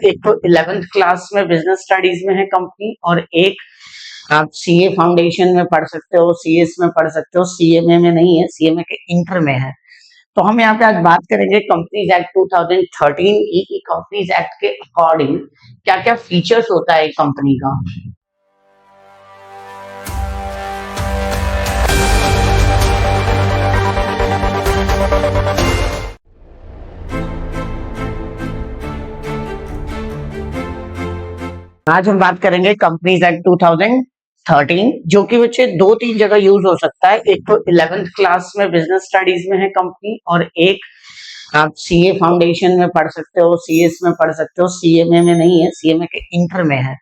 एक तो 11th class में बिजनेस स्टडीज में है कंपनी, और एक आप सीए फाउंडेशन में पढ़ सकते हो, सीएस में पढ़ सकते हो, सीएमए में नहीं है, सीएमए के इंटर में है। तो हम यहाँ पे आज बात करेंगे कंपनीज एक्ट 2013 की कंपनीज एक्ट के अकॉर्डिंग क्या क्या फीचर्स होता है एक कंपनी का। आज हम बात करेंगे कंपनीज एक्ट 2013, जो कि बच्चे दो तीन जगह यूज हो सकता है। एक तो 11th क्लास में बिजनेस स्टडीज में है कंपनी, और एक आप सीए फाउंडेशन में पढ़ सकते हो, सीएस में पढ़ सकते हो, सीएमए में नहीं है, सीएमए के इंटर में है।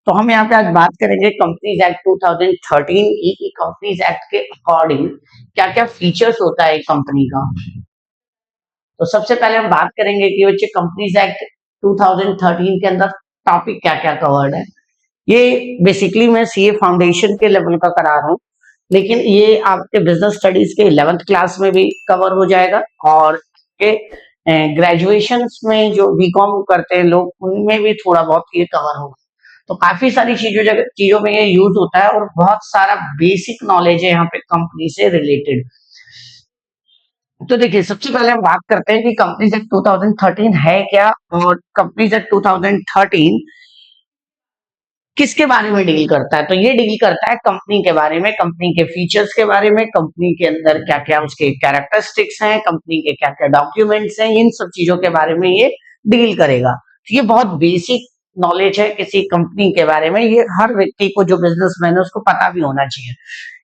तो हम यहाँ पे आज बात करेंगे कंपनीज एक्ट 2013 की कंपनीज एक्ट के अकॉर्डिंग क्या क्या फीचर्स होता है एक कंपनी का। तो सबसे पहले हम बात करेंगे कि बच्चे कंपनीज एक्ट 2013 के अंदर टॉपिक क्या क्या कवर्ड है। ये बेसिकली मैं सीए फाउंडेशन के लेवल का करा रहा हूँ, लेकिन ये आपके बिजनेस स्टडीज के 11th क्लास में भी कवर हो जाएगा, और के ग्रेजुएशन में जो बीकॉम करते हैं लोग, उनमें भी थोड़ा बहुत ये कवर होगा। तो काफी सारी चीजों में ये यूज होता है, और बहुत सारा बेसिक नॉलेज है यहाँ पे कंपनी से रिलेटेड। तो देखिए, सबसे पहले हम बात करते हैं कि कंपनीज एक्ट 2013 है क्या, और कंपनीज एक्ट 2013 किसके बारे में डील करता है। तो ये डील करता है कंपनी के बारे में, कंपनी के फीचर्स के बारे में, कंपनी के अंदर क्या क्या उसके कैरेक्टरिस्टिक्स हैं, कंपनी के क्या क्या डॉक्यूमेंट्स हैं, इन सब चीजों के बारे में ये डील करेगा। तो ये बहुत बेसिक नॉलेज है किसी कंपनी के बारे में। ये हर व्यक्ति को, जो बिजनेसमैन है, उसको पता भी होना चाहिए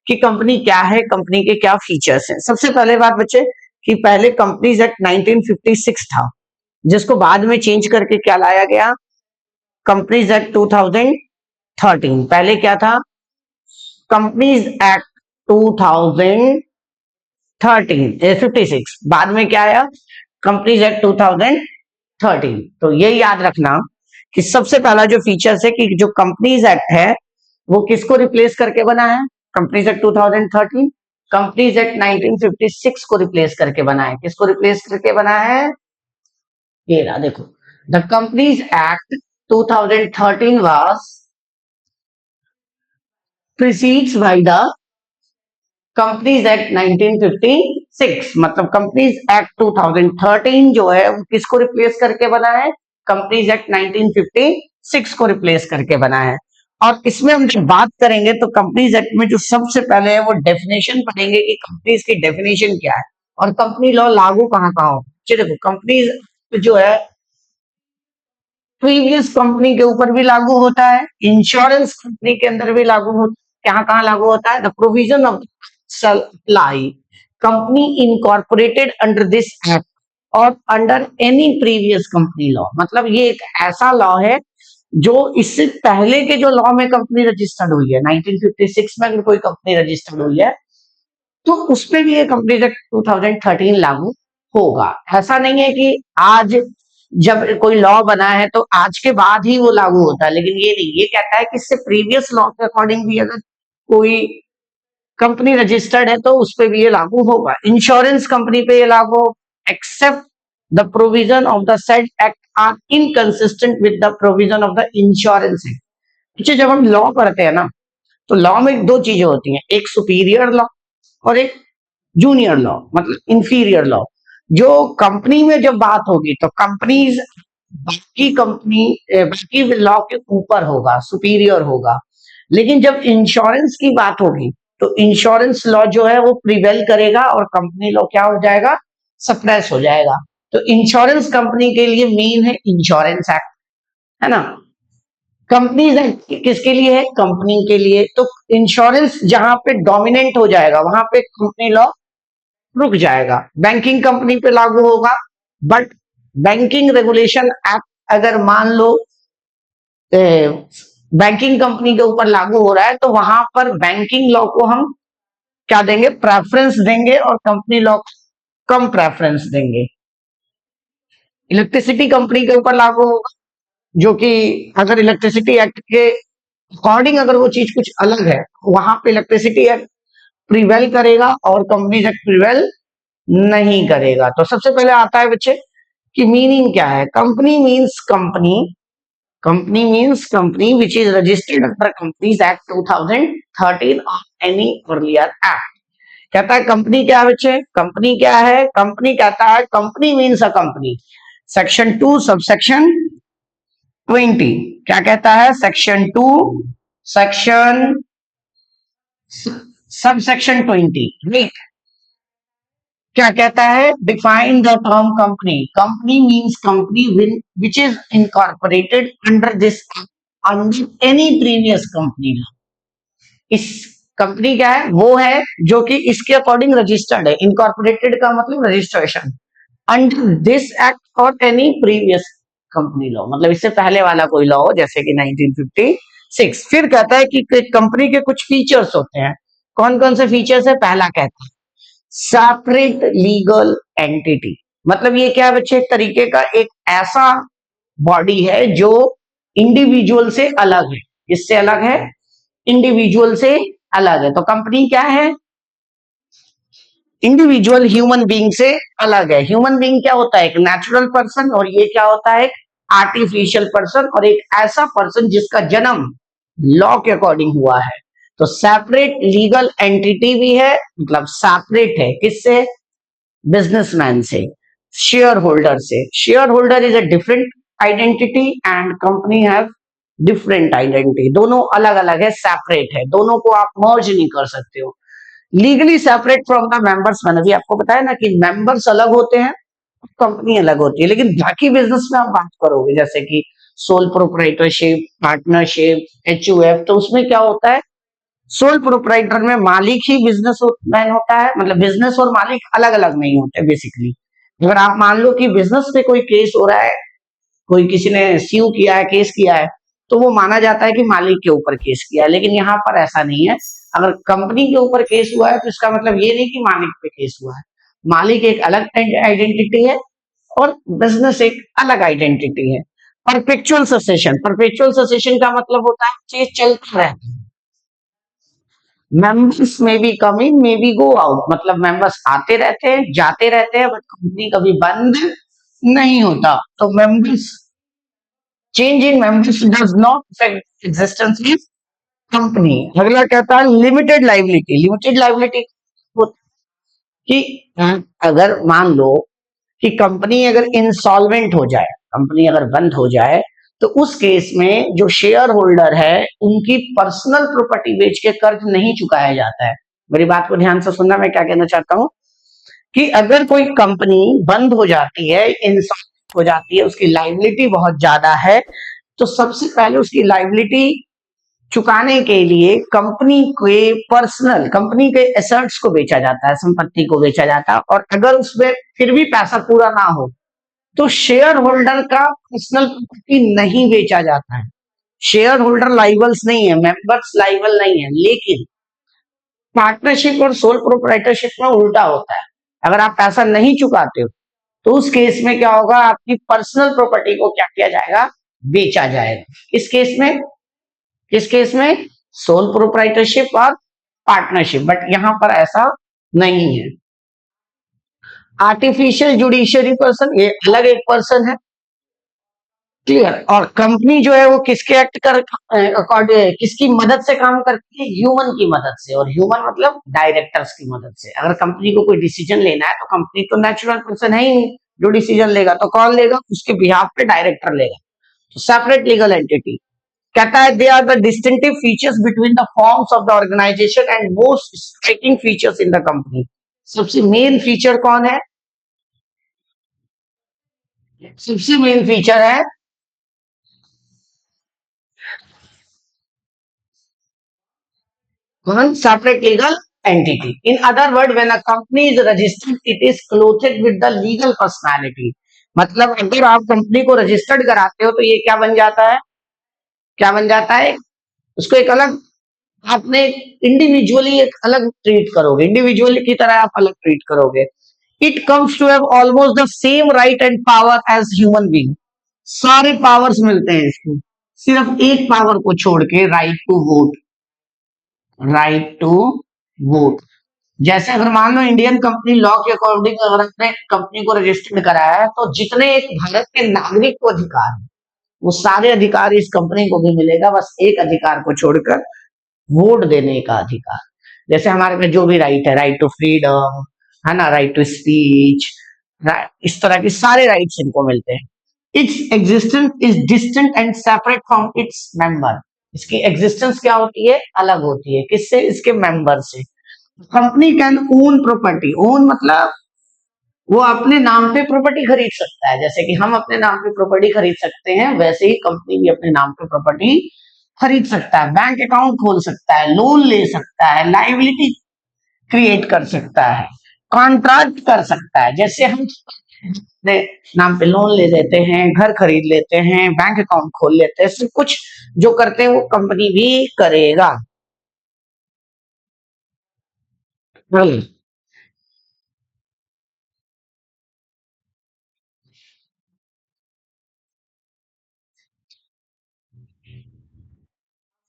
कि कंपनी क्या है, कंपनी के क्या फीचर्स हैं। सबसे पहले बात बच्चे कि पहले कंपनीज एक्ट 1956 था, जिसको बाद में चेंज करके क्या लाया गया, कंपनीज एक्ट 2013। पहले क्या था, कंपनीज एक्ट 2056। बाद में क्या आया, कंपनीज एक्ट 2013। तो ये याद रखना कि सबसे पहला जो फीचर्स है कि जो कंपनीज एक्ट है वो किसको रिप्लेस करके बना है, कंपनीज एक्ट 2013 कंपनीज एक्ट 1956 को रिप्लेस करके बना है। किसको रिप्लेस करके बना है, ये रहा देखो, the companies act 2013 was precedes by the companies act 1956। मतलब कंपनीज एक्ट 2013 जो है वो किसको रिप्लेस करके बना है, कंपनीज एक्ट 1956 को रिप्लेस करके बना है। और इसमें हम जब बात करेंगे तो कंपनीज एक्ट में जो सबसे पहले है वो डेफिनेशन पढ़ेंगे कि कंपनीज की डेफिनेशन क्या है, और कंपनी लॉ लागू कहाँ कहाँ हो। देखो, कंपनीज जो है प्रीवियस कंपनी के ऊपर भी लागू होता है, इंश्योरेंस कंपनी के अंदर भी लागू होता है। कहाँ कहाँ लागू होता है, the provision of supply company incorporated under this act और under any previous company law. मतलब ये एक ऐसा लॉ है जो इससे पहले के जो लॉ में कंपनी रजिस्टर्ड हुई है, 1956 में अगर कोई कंपनी रजिस्टर्ड हुई है तो उसमें भी ये कंपनी एक्ट 2013 लागू होगा। ऐसा नहीं है कि आज जब कोई लॉ बना है तो आज के बाद ही वो लागू होता है, लेकिन ये नहीं, ये कहता है कि इससे प्रीवियस लॉ के अकॉर्डिंग भी अगर कोई कंपनी रजिस्टर्ड है तो उस पर भी ये लागू होगा। इंश्योरेंस कंपनी पे ये लागू, except the provision of the said act are inconsistent with the provision of the insurance act. जब हम लॉ पढ़ते हैं ना, तो लॉ में दो चीजें होती हैं, एक सुपीरियर लॉ और एक जूनियर लॉ, मतलब इंफीरियर लॉ। जो कंपनी में जब बात होगी तो कंपनीज बाकी लॉ के ऊपर होगा, सुपीरियर होगा। लेकिन जब इंश्योरेंस की बात होगी तो इंश्योरेंस लॉ जो है वो प्रिवेल करेगा, और कंपनी लॉ क्या हो जाएगा, सप्रेस हो जाएगा। तो इंश्योरेंस कंपनी के लिए मेन है इंश्योरेंस एक्ट, है ना। कंपनीज एक्ट किसके लिए है, कंपनी के लिए। तो इंश्योरेंस जहां पे डोमिनेंट हो जाएगा वहां पे कंपनी लॉ रुक जाएगा। बैंकिंग कंपनी पे लागू होगा, बट बैंकिंग रेगुलेशन एक्ट अगर मान लो बैंकिंग कंपनी के ऊपर लागू हो रहा है तो वहां पर बैंकिंग लॉ को हम क्या देंगे, प्रेफरेंस देंगे, और कंपनी लॉ कम प्रेफरेंस देंगे। इलेक्ट्रिसिटी कंपनी के ऊपर लागू होगा, जो कि अगर इलेक्ट्रिसिटी एक्ट के अकॉर्डिंग अगर वो चीज कुछ अलग है, वहां पे इलेक्ट्रिसिटी एक्ट प्रिवेल करेगा और कंपनीज एक्ट प्रिवेल नहीं करेगा। तो सबसे पहले आता है बच्चे कि मीनिंग क्या है। Company means company, company means company which is registered under companies act 2013 और एनी अर्लियर एक्ट। कहता है कंपनी क्या है बच्चे, कंपनी क्या है, कंपनी कहता है company means a company. Section 2 subsection 20 क्या कहता है, सेक्शन 2 सेक्शन सबसेक्शन 20 राइट, क्या कहता है, define the term company. Company means company which is incorporated under this under any previous company. इस कंपनी क्या है, वो है जो कि इसके अकॉर्डिंग रजिस्टर्ड है। इनकॉर्पोरेटेड का मतलब रजिस्ट्रेशन, अंडर दिस एक्ट और एनी प्रीवियस कंपनी लॉ, मतलब इससे पहले वाला कोई लॉ हो जैसे कि 1956। फिर कहता है कि कंपनी के कुछ फीचर्स होते हैं। कौन कौन से फीचर्स है, पहला कहता है सेपरेट लीगल एंटिटी। मतलब ये क्या है बच्चे, एक तरीके का एक ऐसा बॉडी है जो इंडिविजुअल से अलग है। इससे अलग है, इंडिविजुअल से अलग है। तो कंपनी क्या है, इंडिविजुअल ह्यूमन बीइंग से अलग है। ह्यूमन बीइंग क्या होता है, एक नेचुरल पर्सन, और ये क्या होता है, एक आर्टिफिशियल पर्सन, और एक ऐसा पर्सन जिसका जन्म लॉ के अकॉर्डिंग हुआ है। तो सेपरेट लीगल एंटिटी भी है, मतलब सेपरेट है किससे, बिजनेसमैन से, शेयर होल्डर से। Share holder is a different identity and company have different identity. दोनों अलग अलग है, सेपरेट है, दोनों को आप मर्ज नहीं कर सकते हो। Legally separate from the members, मैंने भी आपको बताया ना कि मेंबर्स अलग होते हैं, कंपनी अलग होती है। लेकिन बाकी बिजनेस में आप बात करोगे जैसे कि सोल प्रोप्राइटरशिप, पार्टनरशिप, एचयूएफ, तो उसमें क्या होता है, सोल प्रोप्राइटर में मालिक ही बिजनेस मैन होता है, मतलब बिजनेस और मालिक अलग अलग नहीं होते बेसिकली। अगर आप मान लो कि बिजनेस पे कोई केस हो रहा है, कोई किसी ने सीयू किया है, केस किया है, तो वो माना जाता है कि मालिक के ऊपर केस किया है। लेकिन यहाँ पर ऐसा नहीं है, अगर कंपनी के ऊपर केस हुआ है तो इसका मतलब ये नहीं कि मालिक पे केस हुआ है। मालिक एक अलग आइडेंटिटी है और बिजनेस एक अलग आइडेंटिटी है। परपेचुअल ससेशन, परपेचुअल ससेशन का मतलब होता है चीज चलता रहता है। मेंबर्स में be come in may be go out, मतलब मेंबर्स आते रहते हैं जाते रहते हैं, बट कंपनी कभी बंद नहीं होता। तो members, change in members does not affect existence of company. अगला कहता है लिमिटेड लाइबिलिटी। लिमिटेड लाइबिलिटी कि अगर मान लो कि कंपनी अगर इंसॉल्वेंट हो जाए, कंपनी अगर बंद हो जाए, तो उस केस में जो शेयर होल्डर है उनकी पर्सनल प्रॉपर्टी बेच के कर्ज नहीं चुकाया जाता है। मेरी बात को ध्यान से सुनना, मैं क्या कहना चाहता हूं कि अगर कोई कंपनी बंद हो जाती है, इंसॉल्वेंट हो जाती है, उसकी लाइबिलिटी बहुत ज्यादा है, तो सबसे पहले उसकी लाइबिलिटी चुकाने के लिए कंपनी के पर्सनल, कंपनी के एसेट्स को बेचा जाता है, संपत्ति को बेचा जाता है। और अगर उसमें फिर भी पैसा पूरा ना हो तो शेयर होल्डर का पर्सनल प्रॉपर्टी नहीं बेचा जाता है। शेयर होल्डर लाइबल्स नहीं है, मेंबर्स लाइबल नहीं है। लेकिन पार्टनरशिप और सोल प्रोप्राइटरशिप में उल्टा होता है। अगर आप पैसा नहीं चुकाते हो तो उस केस में क्या होगा, आपकी पर्सनल प्रॉपर्टी को क्या किया जाएगा, बेचा जाएगा। इस केस में, किस केस में, सोल प्रोप्राइटरशिप और पार्टनरशिप। बट यहां पर ऐसा नहीं है। आर्टिफिशियल जुडिशियरी पर्सन, ये अलग एक पर्सन है, क्लियर। और कंपनी जो है वो किसके एक्ट कर अकॉर्डिंग, किसकी मदद से काम करती है, ह्यूमन की मदद से। और ह्यूमन मतलब डायरेक्टर्स की मदद से। अगर कंपनी को कोई डिसीजन लेना है तो कंपनी तो नेचुरल पर्सन है ही नहीं जो डिसीजन लेगा, तो कौन लेगा, उसके बिहाफ पे डायरेक्टर लेगा। तो सेपरेट लीगल एंटिटी कहता है they are the distinctive features between the forms of the organisation and most striking features in the company. सबसे मेन फीचर कौन है, सबसे मेन फीचर है one separate legal entity. In other word, when a company is registered, it is clothed with the legal personality. मतलब अगर आप company को registered कराते हो तो ये क्या बन जाता है, क्या बन जाता है, उसको एक अलग, आपने इंडिविजुअली एक अलग ट्रीट करोगे, इंडिविजुअल की तरह आप अलग ट्रीट करोगे। It comes to have almost the same right and power as human being. सारे पावर्स मिलते हैं इसको, सिर्फ एक पावर को छोड़ के, right to vote, right to vote. जैसे अगर मान लो इंडियन कंपनी लॉ के अकॉर्डिंग अगर अपने कंपनी को रजिस्टर्ड कराया है, तो जितने एक भारत के नागरिक को अधिकार है वो सारे अधिकार इस कंपनी को भी मिलेगा, बस एक अधिकार को छोड़कर, वोट देने का अधिकार। जैसे हमारे में जो भी राइट है, राइट टू फ्रीडम, है ना, राइट टू स्पीच, इस तरह के सारे राइट्स इनको मिलते हैं। Its existence is distant and separate from its member. इसकी एग्जिस्टेंस क्या होती है, अलग होती है, किससे, इसके मेंबर से। Company can own property, own मतलब वो अपने नाम पे प्रॉपर्टी खरीद सकता है, जैसे कि हम अपने नाम पे प्रॉपर्टी खरीद सकते हैं, वैसे ही कंपनी भी अपने नाम पे प्रॉपर्टी खरीद सकता है, बैंक अकाउंट खोल सकता है, लोन ले सकता है, लाइबिलिटी क्रिएट कर सकता है, कॉन्ट्रैक्ट कर सकता है। जैसे हम अपने नाम पे लोन ले लेते हैं, घर खरीद लेते हैं, बैंक अकाउंट खोल लेते हैं, सब कुछ जो करते हैं वो कंपनी भी करेगा।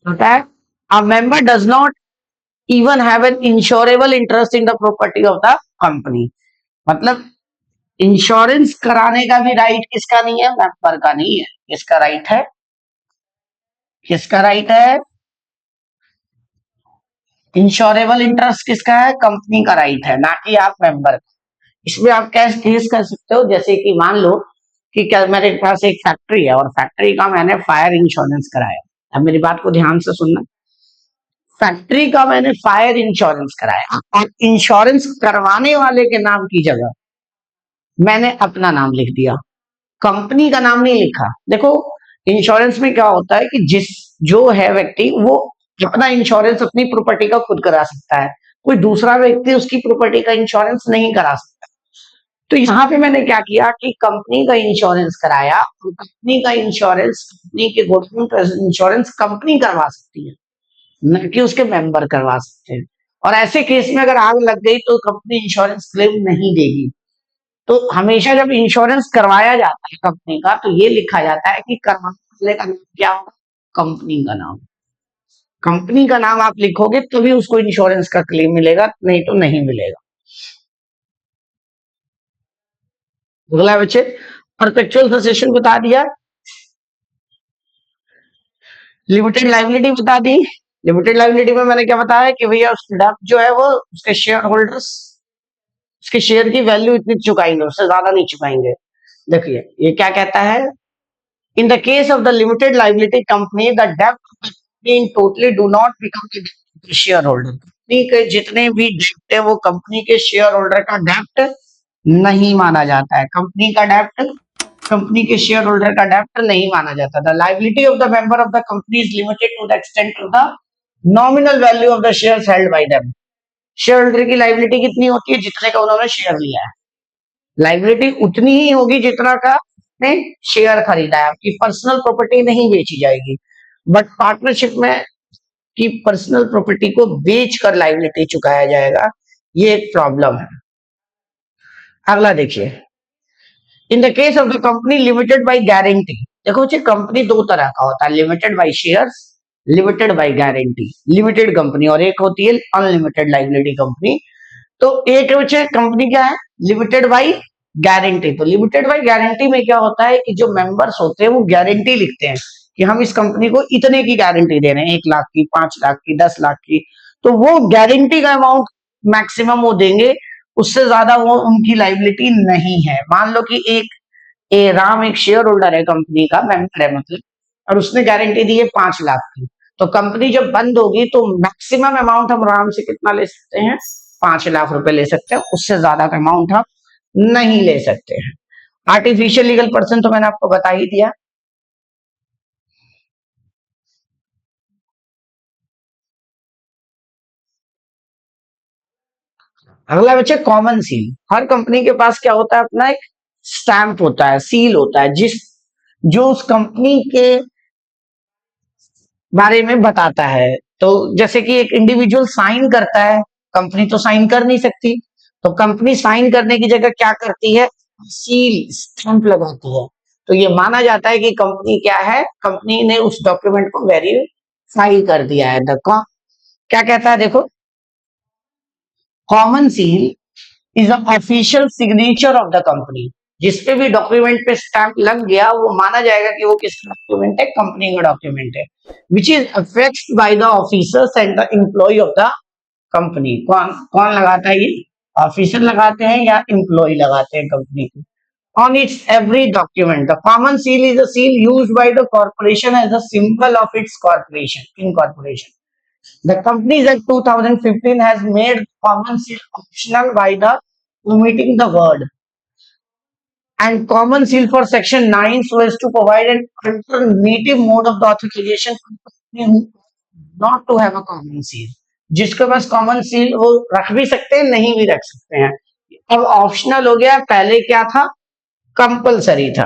होता है, a member does not even have an insurable interest in the property of the company। मतलब इंश्योरेंस कराने का भी राइट किसका नहीं है, मेंबर का नहीं है। किसका राइट है, किसका राइट है, इंश्योरेबल इंटरेस्ट किसका है, कंपनी का राइट है, ना कि आप मेंबर का। इसमें आप कैसे केस कर सकते हो, जैसे कि मान लो कि क्या मेरे पास एक फैक्ट्री है और फैक्ट्री का मैंने फायर इंश्योरेंस कराया। अब मेरी बात को ध्यान से सुनना, फैक्ट्री का मैंने फायर इंश्योरेंस कराया और इंश्योरेंस करवाने वाले के नाम की जगह मैंने अपना नाम लिख दिया, कंपनी का नाम नहीं लिखा। देखो इंश्योरेंस में क्या होता है कि जिस जो है व्यक्ति वो अपना इंश्योरेंस अपनी प्रॉपर्टी का खुद करा सकता है, कोई दूसरा व्यक्ति उसकी प्रॉपर्टी का इंश्योरेंस नहीं करा सकता। तो यहाँ पे मैंने क्या किया कि कंपनी का इंश्योरेंस कराया, कंपनी का इंश्योरेंस, कंपनी के गोडाउन का इंश्योरेंस कंपनी करवा सकती है, न कि उसके मेंबर करवा सकते हैं। और ऐसे केस में अगर आग लग गई तो कंपनी इंश्योरेंस क्लेम नहीं देगी। तो हमेशा जब इंश्योरेंस करवाया जाता है कंपनी का, तो ये लिखा जाता है कि करवाने वाले का नाम क्या होगा, कंपनी का नाम। कंपनी का नाम आप लिखोगे तभी उसको इंश्योरेंस का क्लेम मिलेगा, नहीं तो नहीं मिलेगा। अगला बच्चे, परपेचुअल ससेशन बता दिया, लिमिटेड लाइबिलिटी बता दी। लिमिटेड लाइबिलिटी में मैंने क्या बताया कि भैया डेब्ट जो है वो उसके शेयर होल्डर्स उसके शेयर की वैल्यू इतनी चुकाएंगे, उससे ज्यादा नहीं चुकाएंगे। देखिए ये क्या कहता है, in the case of the limited liability company the डेब्ट in totally do not become share holder. Company के जितने भी डेब्ट है वो कंपनी के शेयर होल्डर का डेब्ट नहीं माना जाता है, कंपनी का डेब्ट कंपनी के शेयर होल्डर का डेब्ट नहीं माना जाता। The liability of the member of the company is limited to the extent of the nominal value of the shares held by them. Shareholder की लाइबिलिटी कितनी होती है, जितने का उन्होंने शेयर लिया है, लाइबिलिटी उतनी ही होगी जितना का ने शेयर खरीदा है। आपकी पर्सनल प्रॉपर्टी नहीं बेची जाएगी, बट पार्टनरशिप में की पर्सनल प्रॉपर्टी को बेचकर लाइबिलिटी चुकाया जाएगा, ये एक प्रॉब्लम है। अगला देखिए, इन the case of the company limited by guarantee. देखो जी कंपनी दो तरह का होता है, limited by shares, limited by guarantee. Limited company और एक होती है अनलिमिटेड लाइबिलिटी कंपनी। तो एक बच्चे कंपनी क्या है, लिमिटेड बाय गारंटी। तो लिमिटेड बाय गारंटी में क्या होता है कि जो मेंबर्स होते हैं वो गारंटी लिखते हैं कि हम इस कंपनी को इतने की गारंटी दे रहे हैं, 1 लाख की, 5 लाख की, 10 लाख की। तो वो गारंटी का अमाउंट मैक्सिमम वो देंगे, उससे ज्यादा वो उनकी लाइबिलिटी नहीं है। मान लो कि एक राम एक शेयर होल्डर है कंपनी का, मेंबर है मतलब, और उसने गारंटी दी है 5 लाख की। तो कंपनी जब बंद होगी तो मैक्सिमम अमाउंट हम राम से कितना ले सकते हैं, 5 लाख रुपए ले सकते हैं, उससे ज्यादा का अमाउंट हम नहीं ले सकते हैं। आर्टिफिशियल लीगल पर्सन तो मैंने आपको बता ही दिया। अगला बच्चे कॉमन सील। हर कंपनी के पास क्या होता है, अपना एक स्टैंप होता है, सील होता है, जिस जो उस कंपनी के बारे में बताता है। तो जैसे कि एक इंडिविजुअल साइन करता है, कंपनी तो साइन कर नहीं सकती, तो कंपनी साइन करने की जगह क्या करती है, सील स्टैंप लगाती है। तो ये माना जाता है कि कंपनी क्या है, कंपनी ने उस डॉक्यूमेंट को वेरीफाई कर दिया है। क्या कहता है देखो, common seal is a official signature of the company. जिसपे भी डॉक्यूमेंट पे स्टैंप लग गया वो माना जाएगा कि वो किसका डॉक्यूमेंट है, कंपनी का डॉक्यूमेंट है। Which is affect by the officers and the employ of the company. कौन कौन लगाता है ये? ऑफिसर लगाते हैं या एम्प्लॉय लगाते हैं कंपनी के? On its every document, the common seal is a seal used by the corporation as a symbol of its corporation incorporation. The Companies Act 2015 has made common seal optional by the omitting the word and common seal for section 9 so as to provide an alternative mode of the authorization for the company not to have a common seal. जिसके पास common seal वो रख भी सकते हैं, नहीं भी रख सकते हैं। अब ऑप्शनल हो गया, पहले क्या था? कंपलसरी था।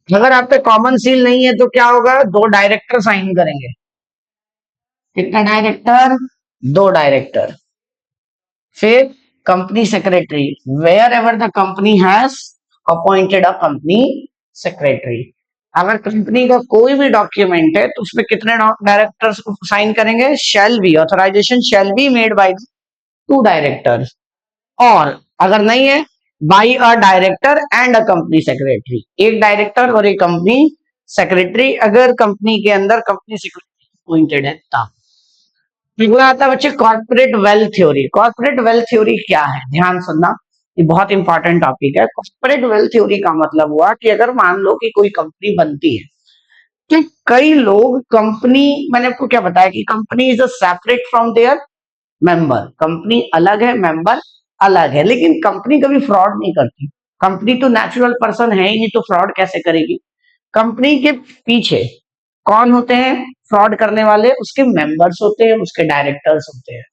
अगर आप पे कॉमन सील नहीं है तो क्या होगा? दो डायरेक्टर साइन करेंगे। कितना डायरेक्टर? दो डायरेक्टर। फिर company secretary, wherever the company has appointed a company secretary. अगर कंपनी का कोई भी डॉक्यूमेंट है तो उसमें कितने डायरेक्टर्स साइन करेंगे? Shall be, authorisation shall be made by two directors. और अगर नहीं है, by a director and a company secretary, एक डायरेक्टर और एक कंपनी सेक्रेटरी, अगर कंपनी के अंदर कंपनी सेक्रेटरी अपॉइंटेड है तब। अगला आता है बच्चे corporate wealth theory. Corporate wealth theory क्या है? ध्यान सुनना, ये बहुत इंपॉर्टेंट टॉपिक है। कॉर्पोरेट वेल्थ थ्योरी का मतलब हुआ कि अगर मान लो कि कोई कंपनी बनती है तो कई लोग कंपनी, मैंने आपको क्या बताया कि company is a separate from there member. Company अलग है, मेंबर अलग है, लेकिन कंपनी कभी फ्रॉड नहीं करती। कंपनी तो नेचुरल पर्सन है ही नहीं, तो फ्रॉड कैसे करेगी? कंपनी के पीछे कौन होते हैं फ्रॉड करने वाले? उसके मेंबर्स होते हैं, उसके डायरेक्टर्स होते हैं।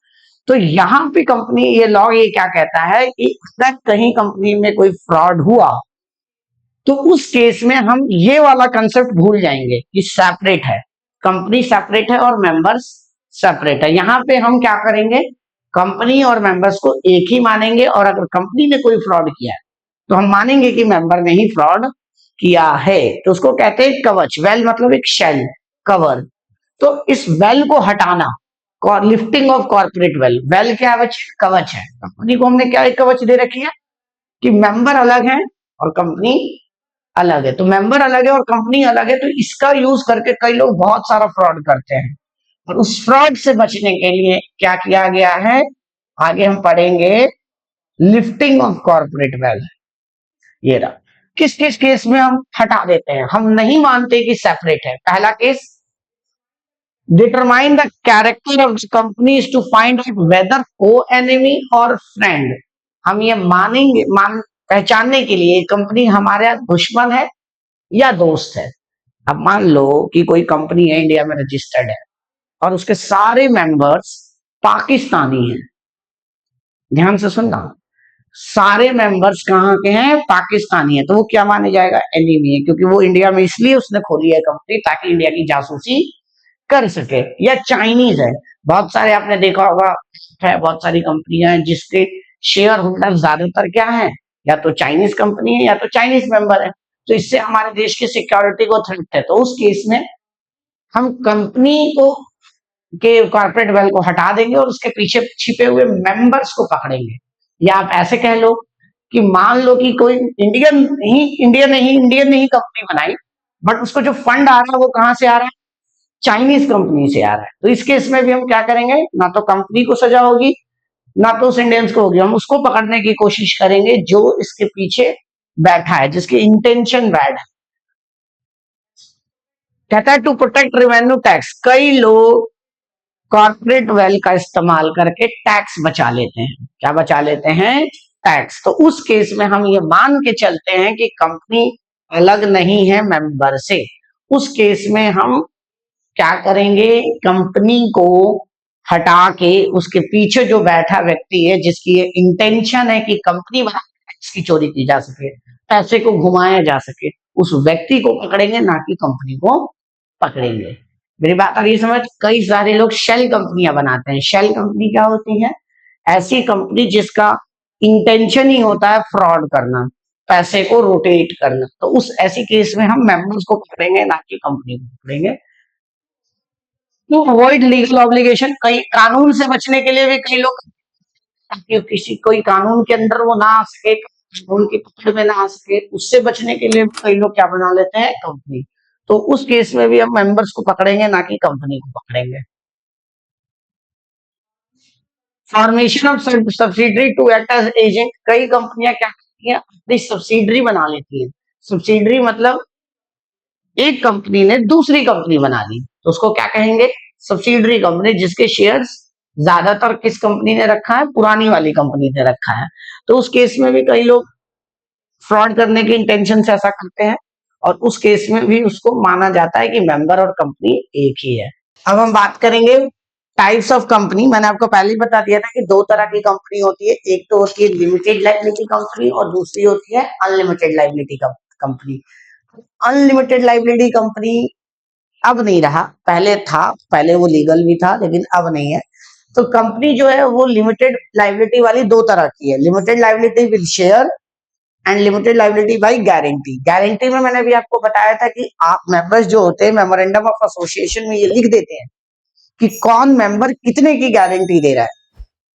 तो यहाँ पे कंपनी, ये लॉ ये क्या कहता है कि अगर कहीं कंपनी में कोई फ्रॉड हुआ तो उस केस में हम ये वाला कंसेप्ट भूल जाएंगे कि सेपरेट है, कंपनी सेपरेट है और मेंबर्स सेपरेट है। यहाँ पे हम क्या करेंगे? कंपनी और मेंबर्स को एक ही मानेंगे, और अगर कंपनी ने कोई फ्रॉड किया है तो हम मानेंगे कि मेंबर ने ही फ्रॉड किया है। तो उसको कहते हैं कवच। वेल मतलब एक शेल, कवर। तो इस वेल को हटाना, lifting of corporate veil. Well क्या है बच्चे? कवच है। कंपनी को हमने क्या एक कवच दे रखी है कि मेंबर अलग है और कंपनी अलग है। तो मेंबर अलग है और कंपनी अलग है, तो इसका यूज करके कई लोग बहुत सारा फ्रॉड करते हैं। और उस फ्रॉड से बचने के लिए क्या किया गया है, आगे हम पढ़ेंगे। लिफ्टिंग ऑफ कॉर्पोरेट वेल्थ, ये रहा। किस किस केस में हम हटा देते हैं, हम नहीं मानते कि सेपरेट है? पहला case, determine the character of companies to find out whether को एनिमी और फ्रेंड। हम ये मानेंगे, पहचानने के लिए कंपनी हमारे दुश्मन है या दोस्त है। अब मान लो कि कोई कंपनी है, इंडिया में रजिस्टर्ड है और उसके सारे मेंबर्स पाकिस्तानी हैं। ध्यान से सुनना, सारे मेंबर्स कहाँ के हैं? पाकिस्तानी है। तो वो क्या माने जाएगा? एनिमी है, क्योंकि वो इंडिया में इसलिए उसने खोली है कंपनी ताकि इंडिया की जासूसी कर सके। या चाइनीज है, बहुत सारे आपने देखा होगा है, बहुत सारी कंपनियां हैं जिसके शेयर होल्डर ज्यादातर क्या है? या तो चाइनीज कंपनी है या तो चाइनीज मेंबर है। तो इससे हमारे देश की सिक्योरिटी को थ्रेट है। तो उस केस में हम कंपनी को के कॉर्पोरेट वेल को हटा देंगे और उसके पीछे छिपे हुए मेंबर्स को पकड़ेंगे। या आप ऐसे कह लो कि मान लो कि कोई इंडियन नहीं कंपनी बनाई, बट उसको जो फंड आ रहा है वो कहां से आ रहा है? चाइनीज कंपनी से आ रहा है। तो इस केस में भी हम क्या करेंगे? ना तो कंपनी को सजा होगी, ना तो उस इंडियंस को होगी। हम उसको पकड़ने की कोशिश करेंगे जो इसके पीछे बैठा है, जिसकी इंटेंशन बैड है। कहता है टू प्रोटेक्ट रेवेन्यू टैक्स। कई लोग कॉर्पोरेट वेल का इस्तेमाल करके टैक्स बचा लेते हैं। क्या बचा लेते हैं? टैक्स। तो उस केस में हम ये मान के चलते हैं कि कंपनी अलग नहीं है मेंबर से। उस केस में हम क्या करेंगे? कंपनी को हटा के उसके पीछे जो बैठा व्यक्ति है, जिसकी ये इंटेंशन है कि कंपनी बना टैक्स की चोरी की जा सके, पैसे को घुमाया जा सके, उस व्यक्ति को पकड़ेंगे, ना कि कंपनी को पकड़ेंगे। मेरी बात आ रही है समझ? कई सारे लोग शेल कंपनियां बनाते हैं। शेल कंपनी क्या होती है? ऐसी कंपनी जिसका इंटेंशन ही होता है फ्रॉड करना, पैसे को रोटेट करना। तो उस ऐसी केस में हम मेंबर्स को पकड़ेंगे, ना कि कंपनी को पकड़ेंगे। टू अवॉइड लीगल ऑब्लिगेशन, कई कानून से बचने के लिए भी कई लोग, ताकि किसी कोई कानून के अंदर वो ना आ सके, कानून की पकड़ में ना आ सके, उससे बचने के लिए कई लोग क्या बना लेते हैं, कंपनी। तो उस केस में भी हम मेंबर्स को पकड़ेंगे, ना कि कंपनी को पकड़ेंगे। Formation of subsidiary to act as agent, कई कंपनियां क्या करती हैं, अपनी सब्सिडरी बना लेती हैं। सब्सिडरी मतलब एक कंपनी ने दूसरी कंपनी बना ली, तो उसको क्या कहेंगे, सब्सिडरी कंपनी, जिसके शेयर्स ज्यादातर किस कंपनी ने रखा है, पुरानी वाली कंपनी ने रखा है। तो उस केस में भी कई लोग फ्रॉड करने की इंटेंशन से ऐसा करते हैं, और उस केस में भी उसको माना जाता है कि मेंबर और कंपनी एक ही है। अब हम बात करेंगे टाइप्स ऑफ कंपनी। मैंने आपको पहले ही बता दिया था कि दो तरह की कंपनी होती है, एक तो होती है लिमिटेड लाइबिलिटी कंपनी और दूसरी होती है unlimited liability company. Unlimited liability company अब नहीं रहा, पहले था, पहले वो लीगल भी था लेकिन अब नहीं है। तो कंपनी जो है वो लिमिटेड लाइबिलिटी वाली दो तरह की है, limited liability with share and limited liability by guarantee. Guarantee में मैंने भी आपको बताया था कि आप मेंबर्स जो होते हैं मेमोरेंडम ऑफ एसोसिएशन में ये लिख देते हैं कि कौन मेंबर कितने की गारंटी दे रहा है।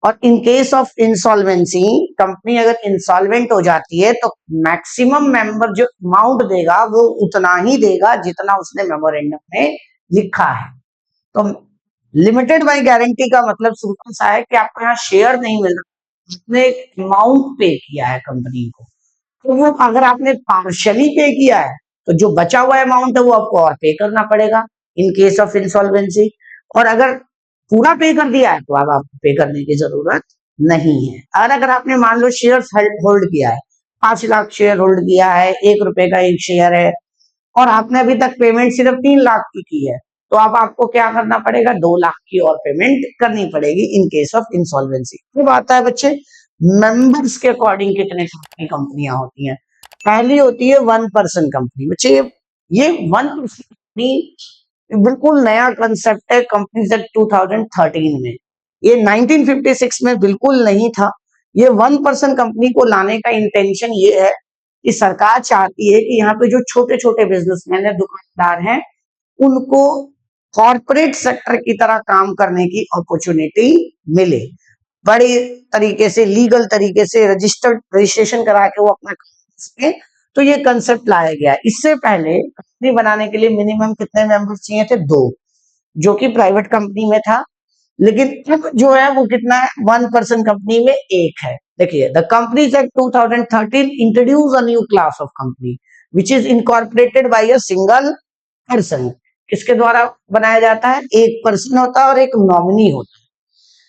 और इन केस ऑफ इंसॉल्वेंसी, कंपनी अगर इंसॉल्वेंट हो जाती है तो मैक्सिमम मेंबर जो अमाउंट देगा वो उतना ही देगा जितना उसने मेमोरेंडम में लिखा है। तो लिमिटेड बाई गारंटी का मतलब सिंपल सा है कि आपको यहाँ शेयर नहीं मिल रहा, आपने एक अमाउंट पे किया है कंपनी को। तो वो अगर आपने पार्शली पे किया है तो जो बचा हुआ अमाउंट है वो आपको और पे करना पड़ेगा इन केस ऑफ इंसॉल्वेंसी। और अगर पूरा पे कर दिया है तो अब आपको पे करने की जरूरत नहीं है। और अगर आपने मान लो शेयर होल्ड किया है, 5 लाख शेयर होल्ड किया है, 1 रुपए का एक शेयर है, और आपने अभी तक पेमेंट सिर्फ 3 लाख की है, तो अब आपको क्या करना पड़ेगा, 2 लाख की और पेमेंट करनी पड़ेगी इन केस ऑफ इंसॉल्वेंसी। फिर आता है बच्चे मेंबर्स के अकॉर्डिंग कितने की कंपनियां होती हैं। पहली होती है 1 पर्सन कंपनी। बच्चे ये 1 पर्सन कंपनी बिल्कुल नया कंसेप्ट है कंपनीज एक्ट 2013 में, ये 1956 में बिल्कुल नहीं था। ये 1 पर्सन कंपनी को लाने का इंटेंशन ये है कि सरकार चाहती है कि यहाँ पे जो छोटे छोटे बिजनेसमैन है, दुकानदार हैं, उनको कॉर्पोरेट सेक्टर की तरह काम करने की अपॉर्चुनिटी मिले, बड़े तरीके से लीगल तरीके से रजिस्टर्ड रजिस्ट्रेशन करा के वो अपना सके। तो ये कंसेप्ट लाया गया। इससे पहले कंपनी बनाने के लिए मिनिमम कितने मेंबर्स चाहिए थे, 2, जो कि प्राइवेट कंपनी में था। लेकिन अब जो है वो कितना है, 1 पर्सन कंपनी में 1 है। देखिए the companies act 2013 introduce a new class of company which is incorporated by a single person. किसके द्वारा बनाया जाता है, एक पर्सन होता है और एक नॉमिनी होता है।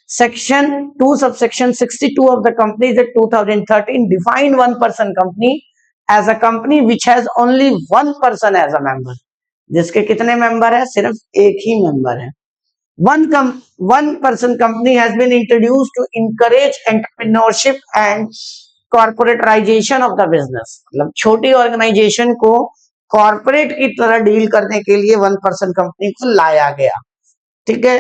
Section 2 subsection 62 of the Companies Act 2013 define 1 person company as a company which has only 1 person as a member, जिसके कितने मेंबर है, सिर्फ एक ही मेंबर है। 1 person company has been introduced to encourage entrepreneurship and corporatization of the business, मतलब छोटी organisation को corporate की तरह डील करने के लिए 1 पर्सन कंपनी को लाया गया। ठीक है,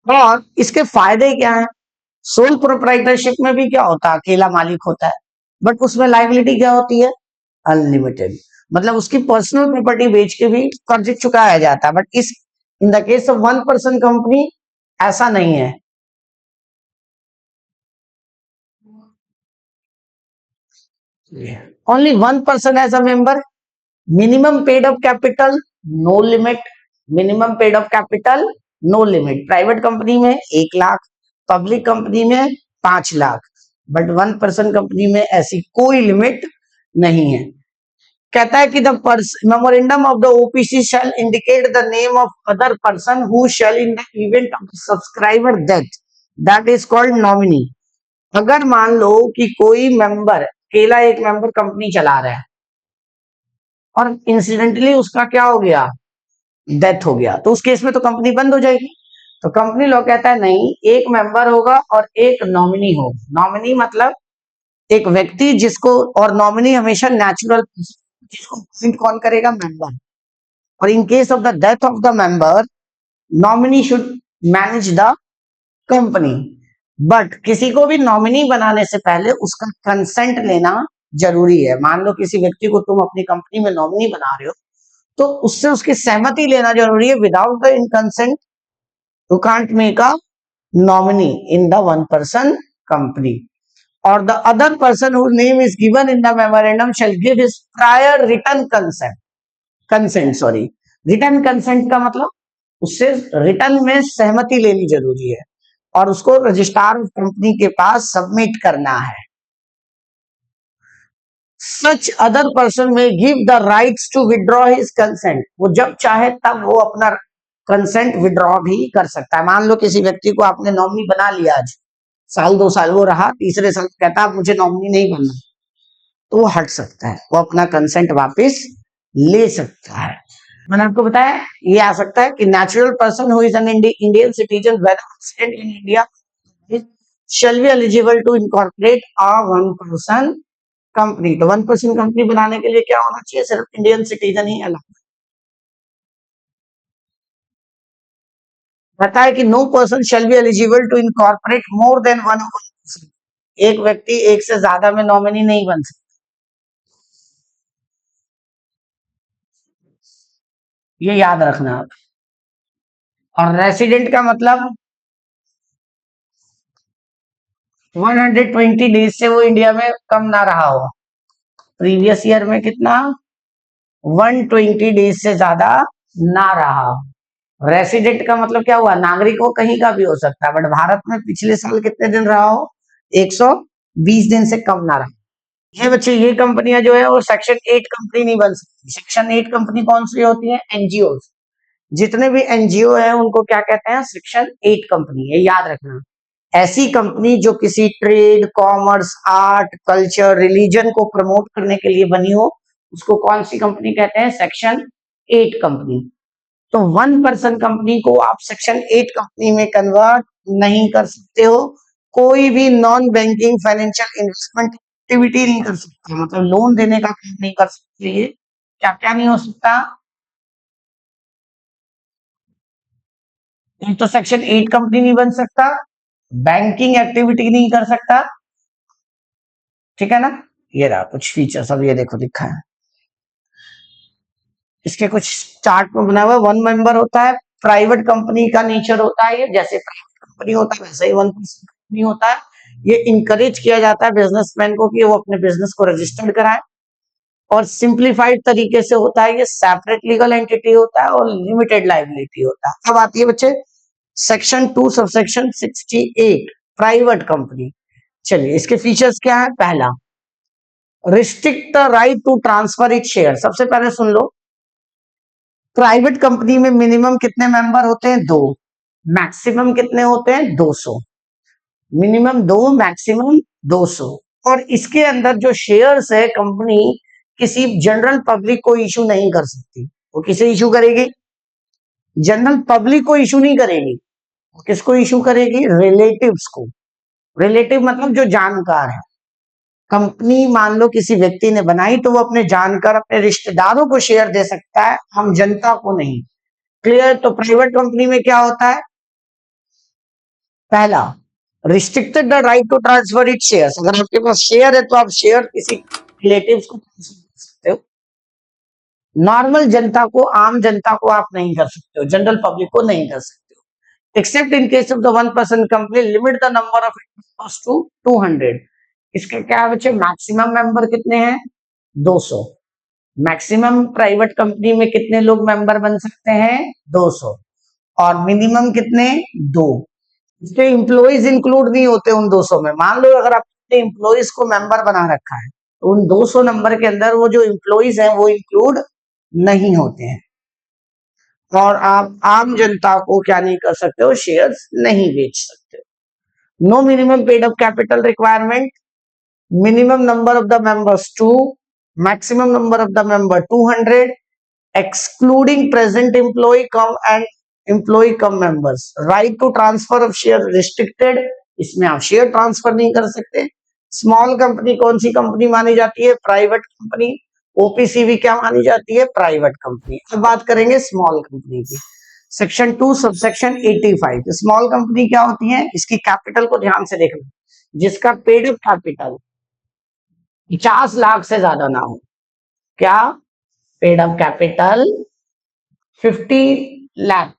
और इसके फायदे क्या है, सोल प्रोप्राइटरशिप में भी क्या होता है, अकेला मालिक होता है, बट उसमें लाइबिलिटी क्या होती है, अनलिमिटेड, मतलब उसकी पर्सनल प्रॉपर्टी बेच के भी कर्ज चुकाया जाता है। But is in the case of 1 person company ऐसा नहीं है। Only 1 person as a member, minimum paid up capital no limit, minimum paid up capital no limit. Private company में 1 लाख, पब्लिक कंपनी में 5 लाख, बट 1 पर्सन कंपनी में ऐसी कोई limit नहीं है। कहता है कि the memorandum of the OPC shall indicate the name of other person who shall in the event of subscriber death, that is called nominee. अगर मान लो कि कोई मेंबर, अकेला एक मेंबर कंपनी चला रहा है और इंसिडेंटली उसका क्या हो गया, डेथ हो गया, तो उस केस में तो कंपनी बंद हो जाएगी। तो कंपनी लॉ कहता है नहीं, एक मेंबर होगा और एक नॉमिनी होगा। नॉमिनी मतलब एक व्यक्ति जिसको, और नॉमिनी हमेशा नेचुरल, जिसको अपॉइंट कौन करेगा, मेंबर। और इन case of the death of the member, nominee should manage the company. But किसी को भी नॉमिनी बनाने से पहले उसका कंसेंट लेना जरूरी है। मान लो किसी व्यक्ति को तुम अपनी कंपनी में नॉमिनी बना रहे हो, तो उससे उसकी सहमति लेना जरूरी है. Without the in consent you can't make a nominee in the one person company. और the other person whose name is given in the memorandum shall give his prior written consent. Sorry, return consent का मतलब उससे return में सहमति लेनी जरूरी है और उसको रजिस्ट्रार ऑफ कंपनी के पास सबमिट करना है. Such other person may give the rights to withdraw his consent. वो जब चाहे तब वो अपना कंसेंट विड्रॉ भी कर सकता है. मान लो किसी व्यक्ति को आपने नॉमिनी बना लिया, आज साल 2 साल वो रहा, तीसरे साल कहता है मुझे नॉमिनी नहीं बनना, तो वो हट सकता है, वो अपना कंसेंट वापस ले सकता है. मैंने आपको बताया ये आ सकता है कि natural person who is an Indian citizen whether in India shall be eligible to incorporate a one person company. तो वन पर्सन कंपनी बनाने के लिए क्या होना चाहिए? सिर्फ इंडियन सिटीजन ही अलाउड. कहता है कि no person shall be eligible to incorporate more than one person. एक व्यक्ति एक से ज्यादा में नॉमिनी नहीं बन सकता. ये याद रखना आप. और रेसिडेंट का मतलब 120 डेज से वो इंडिया में कम ना रहा हो. प्रीवियस ईयर में कितना? 120 डेज से ज्यादा ना रहा हो. रेसिडेंट का मतलब क्या हुआ? नागरिक हो, कहीं का भी हो सकता है, बट भारत में पिछले साल कितने दिन रहा हो? 120 दिन से कम ना रहा. ये बच्चे ये कंपनियां जो है वो सेक्शन 8 कंपनी नहीं बन सकती. सेक्शन 8 कंपनी कौन सी होती है? एनजीओ. जितने भी एनजीओ है उनको क्या कहते हैं? Section 8 company. ये याद रखना. ऐसी कंपनी जो किसी trade, commerce, art, culture, religion को प्रमोट करने के लिए बनी हो, उसको कौन सी कंपनी कहते हैं? Section 8 company. तो वन पर्सन कंपनी को आप सेक्शन 8 कंपनी में कन्वर्ट नहीं कर सकते हो. कोई भी non banking financial investment activity नहीं कर सकते, मतलब लोन देने का काम नहीं कर सकते. ये क्या क्या नहीं हो सकता? एक तो सेक्शन 8 कंपनी नहीं बन सकता, बैंकिंग एक्टिविटी नहीं कर सकता. ठीक है ना? ये रहा कुछ फीचर्स. अब ये देखो लिखा है, इसके कुछ चार्ट में बना हुआ है. वन मेंबर होता है, प्राइवेट कंपनी का नेचर होता है. ये जैसे प्राइवेट कंपनी होता है वैसे ही वन पर्सन कंपनी होता है. ये इंकरेज किया जाता है बिजनेसमैन को कि वो अपने बिजनेस को रजिस्टर्ड कराए. और सिंप्लीफाइड तरीके से होता है. ये सेपरेट लीगल एंटिटी होता है और लिमिटेड लाइबिलिटी होता है. अब आती है बच्चे सेक्शन 2 सबसेक्शन 68 प्राइवेट कंपनी. चलिए इसके फीचर्स क्या है? पहला, restrict the right to transfer it share. सबसे पहले सुन लो, प्राइवेट कंपनी में मिनिमम कितने मेंबर होते हैं? 2. मैक्सिमम कितने होते हैं? 200. Minimum 2, maximum 200. और इसके अंदर जो शेयर्स है कंपनी किसी जनरल पब्लिक को इशू नहीं कर सकती. वो किसे इशू करेगी? जनरल पब्लिक को इशू नहीं करेगी. किसको इशू करेगी? रिलेटिव्स को. रिलेटिव मतलब जो जानकार है. कंपनी मान लो किसी व्यक्ति ने बनाई तो वो अपने जानकार, अपने रिश्तेदारों को शेयर दे सकता है, हम जनता को नहीं. क्लियर? तो प्राइवेट कंपनी में क्या होता है? पहला, restricted the right to transfer it shares. अगर आपके पास शेयर है तो आप शेयर किसी रिलेटिव्स को ट्रांसफर कर सकते हो. नॉर्मल जनता को, आम जनता को आप नहीं कर सकते हो, जनरल पब्लिक को नहीं कर सकते हो. Except in case of the one person company, limit the number of members to 200. इसका क्या बच्चे? मैक्सिमम मेंबर कितने हैं? 200. मैक्सिमम प्राइवेट कंपनी में कितने लोग मेंबर बन सकते हैं? 200. और मिनिमम कितने? 2. इसके एम्प्लॉइज इंक्लूड नहीं होते उन 200 में. मान लो अगर आपने एम्प्लॉइज को मेंबर बना रखा है तो उन 200 नंबर के अंदर वो जो एम्प्लॉइज हैं वो इंक्लूड नहीं होते हैं. और आप आम जनता को क्या नहीं कर सकते हो? शेयर्स नहीं बेच सकते हो. No minimum paid up capital requirement. Minimum number of the members 2. Maximum number of the member 200. excluding present employee come and employee come members. right to transfer of share restricted. इसमें आप share transfer नहीं कर सकते. Small company कौन सी company मानी जाती है? Private company. ओपीसीबी क्या मानी जाती है? Private company. अब बात करेंगे स्मॉल कंपनी की. Section 2 subsection 85. स्मॉल कंपनी क्या होती है? इसकी कैपिटल को ध्यान से देखना. जिसका पेड कैपिटल 50 लाख से ज्यादा ना हो. क्या? पेड अप कैपिटल 50 लाख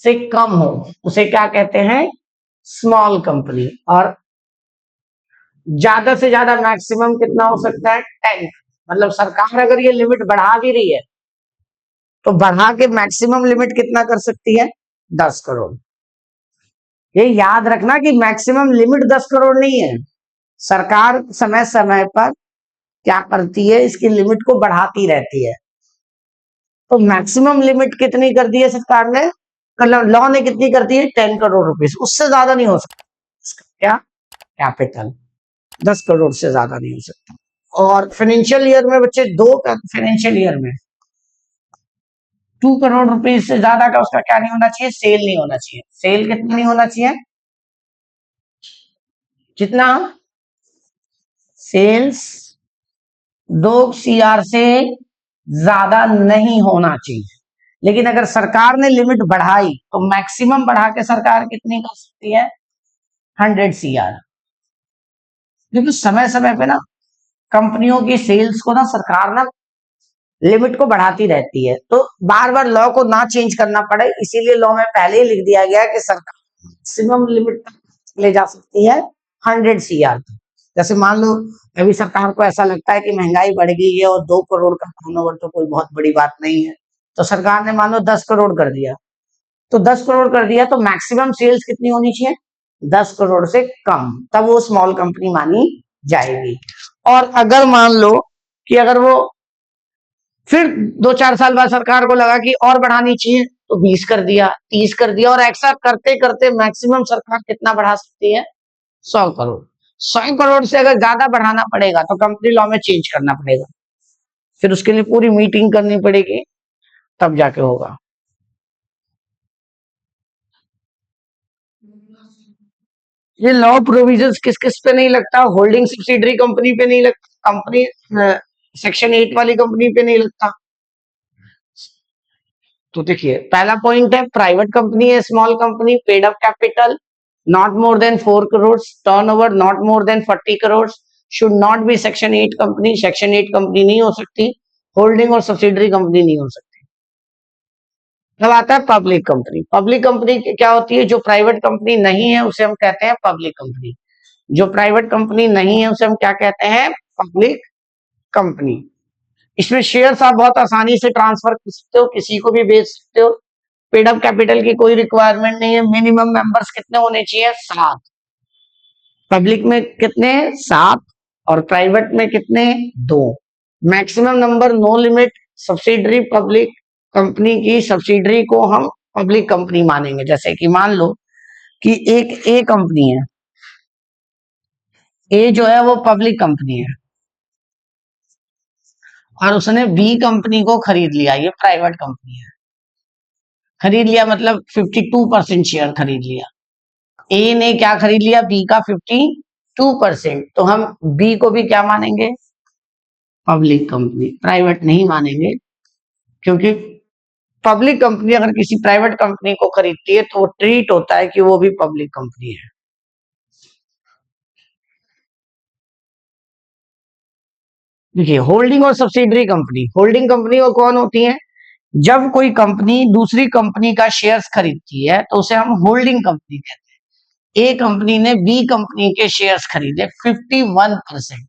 से कम हो उसे क्या कहते हैं, स्मॉल कंपनी। और ज्यादा से ज्यादा मैक्सिमम कितना हो सकता है, 10। मतलब सरकार अगर ये लिमिट बढ़ा भी रही है तो बढ़ा के मैक्सिमम लिमिट कितना कर सकती है, 10 करोड़। ये याद रखना कि मैक्सिमम लिमिट 10 करोड़ नहीं है, सरकार समय समय पर क्या करती है, इसकी लिमिट को बढ़ाती रहती है। तो मैक्सिमम लिमिट कितनी कर दी है सरकार ने, मतलब लॉ ने कितनी कर दी है, 10 करोड़ रुपीस, उससे ज्यादा नहीं हो सकता इसका क्या, कैपिटल 10 करोड़ से ज्यादा नहीं हो सकता। और फाइनेंशियल ईयर में बच्चे, दो फाइनेंशियल ईयर में 2 करोड़ रुपीस से ज्यादा का उसका क्या नहीं होना चाहिए, सेल नहीं होना चाहिए। सेल कितना नहीं होना चाहिए, कितना, सेल्स 2 CR से ज्यादा नहीं होना चाहिए। लेकिन अगर सरकार ने लिमिट बढ़ाई तो मैक्सिमम बढ़ा के सरकार कितनी कर सकती है, 100 CR। क्योंकि समय समय पे ना कंपनियों की सेल्स को ना सरकार ना लिमिट को बढ़ाती रहती है, तो बार बार लॉ को ना चेंज करना पड़े, इसीलिए लॉ में पहले ही लिख दिया गया है कि सरकार मैक्सिमम लिमिट तक ले जा सकती है 100 CR तक। जैसे मान लो अभी सरकार को ऐसा लगता है कि महंगाई बढ़ गई है और 2 करोड़ का टर्नओवर तो कोई बहुत बड़ी बात नहीं है, तो सरकार ने मान लो 10 करोड़ कर दिया, तो 10 करोड़ कर दिया तो मैक्सिमम सेल्स कितनी होनी चाहिए, 10 करोड़ से कम, तब वो स्मॉल कंपनी मानी जाएगी। और अगर मान लो कि अगर वो फिर 2-4 साल बाद सरकार को लगा कि और बढ़ानी चाहिए तो 20 कर दिया, 30 कर दिया, और ऐसा करते करते मैक्सिमम सरकार कितना बढ़ा सकती है, 100 करोड़। 100 करोड़ से अगर ज्यादा बढ़ाना पड़ेगा तो कंपनी लॉ में चेंज करना पड़ेगा, फिर उसके लिए पूरी मीटिंग करनी पड़ेगी, तब जाके होगा। ये लॉ प्रोविजंस किस किस पे नहीं लगता, होल्डिंग सब्सिडरी कंपनी पे नहीं लगता, कंपनी सेक्शन 8 वाली कंपनी पे नहीं लगता। तो देखिए पहला पॉइंट है, प्राइवेट कंपनी है small company, paid up capital not more than 4 crore, turnover not more than 40 crore, should not be section 8 company, section 8 company नहीं हो सकती, होल्डिंग और सब्सिडरी कंपनी नहीं हो सकती। अब आता है पब्लिक कंपनी। पब्लिक कंपनी क्या होती है, जो प्राइवेट कंपनी नहीं है उसे हम कहते हैं पब्लिक कंपनी। जो प्राइवेट कंपनी नहीं है उसे हम क्या कहते हैं, पब्लिक कंपनी। इसमें शेयर्स आप बहुत आसानी से ट्रांसफर कर सकते हो, किसी को भी बेच सकते हो, पेड अप कैपिटल की कोई रिक्वायरमेंट नहीं है। मिनिमम मेंबर्स कितने होने चाहिए, 7। पब्लिक में कितने, 7, और प्राइवेट में कितने, 2। Maximum number no limit. Subsidiary public company की सब्सिडरी को हम पब्लिक कंपनी मानेंगे। जैसे कि मान लो कि एक ए कंपनी है, ए जो है वो पब्लिक कंपनी है, और उसने बी कंपनी को खरीद लिया, ये प्राइवेट कंपनी है, खरीद लिया मतलब 52% शेयर खरीद लिया। ए ने क्या खरीद लिया, बी का 52%, तो हम बी को भी क्या मानेंगे, पब्लिक कंपनी, प्राइवेट नहीं मानेंगे। क्योंकि पब्लिक कंपनी अगर किसी प्राइवेट कंपनी को खरीदती है तो वो ट्रीट होता है कि वो भी पब्लिक कंपनी है। देखिए होल्डिंग और सब्सिडरी कंपनी, होल्डिंग कंपनी वो कौन होती है, जब कोई कंपनी दूसरी कंपनी का शेयर्स खरीदती है तो उसे हम होल्डिंग कंपनी कहते हैं। ए कंपनी ने बी कंपनी के शेयर्स खरीदे 51%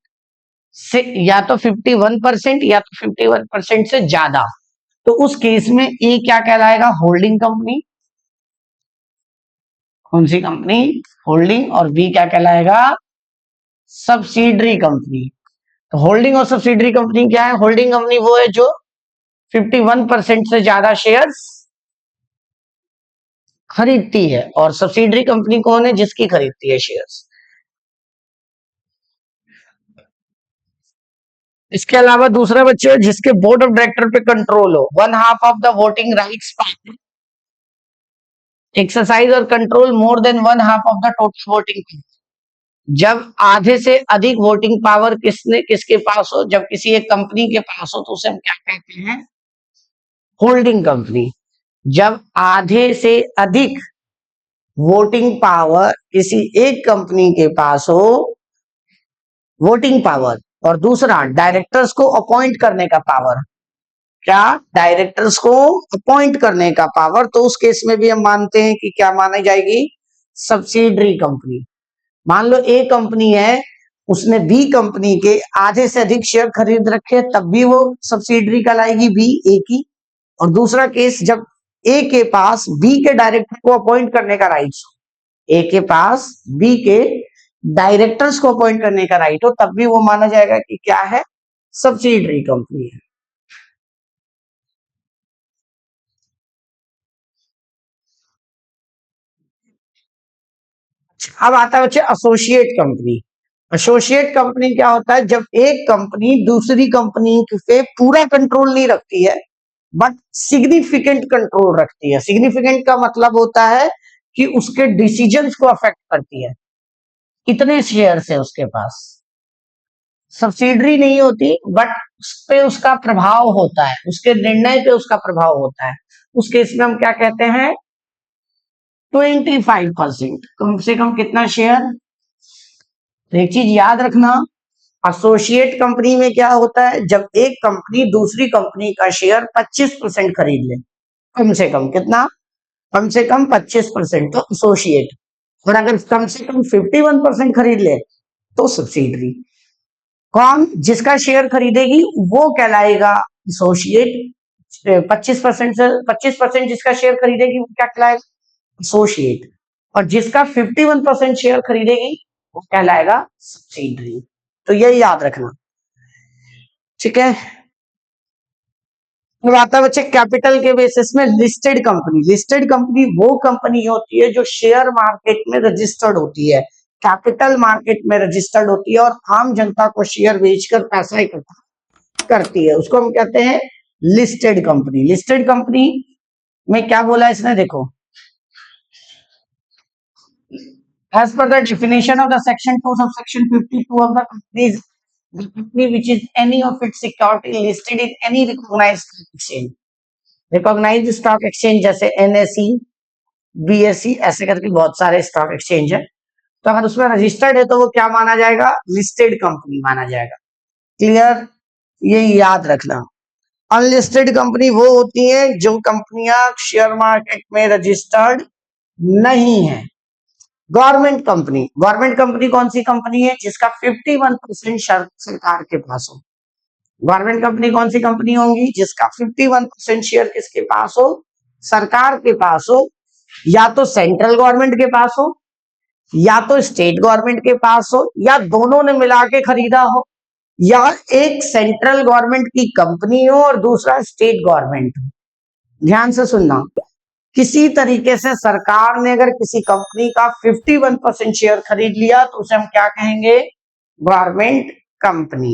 से, या तो 51% या तो 51% से ज्यादा, तो उस केस में ए क्या कहलाएगा, होल्डिंग कंपनी। कौन सी कंपनी, होल्डिंग, और बी क्या कहलाएगा, सब्सिडरी कंपनी। तो होल्डिंग और सब्सिडरी कंपनी क्या है, होल्डिंग कंपनी वो है जो 51% से ज्यादा शेयर्स खरीदती है, और सब्सिडरी कंपनी कौन है, जिसकी खरीदती है शेयर्स। इसके अलावा दूसरा बच्चे जिसके बोर्ड ऑफ डायरेक्टर पे कंट्रोल हो, 1/2 of the voting rights exercise और control more than 1/2 of the total voting. जब आधे से अधिक वोटिंग पावर किसने किसके पास हो, जब किसी एक कंपनी के पास हो तो उसे हम क्या कहते हैं, होल्डिंग कंपनी। जब आधे से अधिक वोटिंग पावर किसी एक कंपनी के पास हो, वोटिंग पावर, और दूसरा डायरेक्टर्स को अपॉइंट करने का पावर, क्या, डायरेक्टर्स को अपॉइंट करने का पावर। तो उस केस में भी हम मानते हैं कि क्या मानी जाएगी, सब्सिडरी कंपनी। मान लो ए कंपनी है, उसने बी कंपनी के आधे से अधिक शेयर खरीद रखे, तब भी वो सब्सिडरी कहलाएगी बी, ए की। और दूसरा केस, जब ए के पास बी के डायरेक्टर को अपॉइंट करने का राइट हो, ए के पास बी के डायरेक्टर्स को अपॉइंट करने का राइट हो, तब भी वो माना जाएगा कि क्या है, सब्सिडरी कंपनी है। अब आता है बच्चे एसोसिएट कंपनी। एसोसिएट कंपनी क्या होता है, जब एक कंपनी दूसरी कंपनी पे पूरा कंट्रोल नहीं रखती है, बट सिग्निफिकेंट कंट्रोल रखती है। सिग्निफिकेंट का मतलब होता है कि उसके डिसीजंस को अफेक्ट करती है, इतने शेयर है उसके पास। सब्सिडरी नहीं होती, बट उस पे उसका प्रभाव होता है, उसके निर्णय पे उसका प्रभाव होता है। उस केस में हम क्या कहते हैं, 25%। कम से कम कितना शेयर। तो एक चीज याद रखना, एसोसिएट कंपनी में क्या होता है, जब एक कंपनी दूसरी कंपनी का शेयर 25% खरीद ले, कम से कम कितना, कम से कम 25%, तो एसोसिएट। और अगर कम से कम 51% खरीद ले तो सब्सिडरी। कौन, जिसका शेयर खरीदेगी वो कहलाएगा एसोसिएट। 25% से 25% जिसका शेयर खरीदेगी वो क्या कहलाएगा, एसोसिएट। और जिसका 51% शेयर खरीदेगी वो कहलाएगा सब्सिडरी। तो यही याद रखना, ठीक है। अब आता है बच्चे कैपिटल के बेसिस में लिस्टेड कंपनी। लिस्टेड कंपनी वो कंपनी होती है जो शेयर मार्केट में रजिस्टर्ड होती है, कैपिटल मार्केट में रजिस्टर्ड होती है, और आम जनता को शेयर बेचकर पैसा इकट्ठा करती है, उसको हम कहते हैं लिस्टेड कंपनी। लिस्टेड कंपनी में क्या बोला इसने, देखो, as per the definition of the section 2 subsection 52 of the companies, the company which is any of its security listed in any recognized exchange, recognised stock exchange जैसे NSE, BSE, ऐसे करके बहुत सारे स्टॉक एक्सचेंज है। तो अगर उसमें registered है तो वो क्या माना जाएगा, लिस्टेड कंपनी माना जाएगा। क्लियर, ये याद रखना। अनलिस्टेड कंपनी वो होती है जो कंपनियां शेयर मार्केट में रजिस्टर्ड नहीं है। गवर्नमेंट कंपनी, गवर्नमेंट कंपनी कौन सी कंपनी है, जिसका 51% सरकार के पास हो। गवर्नमेंट कंपनी कौन सी कंपनी होंगी, जिसका 51% शेयर किसके पास हो, सरकार के पास हो। या तो सेंट्रल गवर्नमेंट के पास हो, या तो स्टेट गवर्नमेंट के पास हो, या दोनों ने मिला के खरीदा हो, या एक सेंट्रल गवर्नमेंट की कंपनी हो और दूसरा स्टेट गवर्नमेंट हो। ध्यान से सुनना, किसी तरीके से सरकार ने अगर किसी कंपनी का 51% शेयर खरीद लिया तो उसे हम क्या कहेंगे, गवर्नमेंट कंपनी।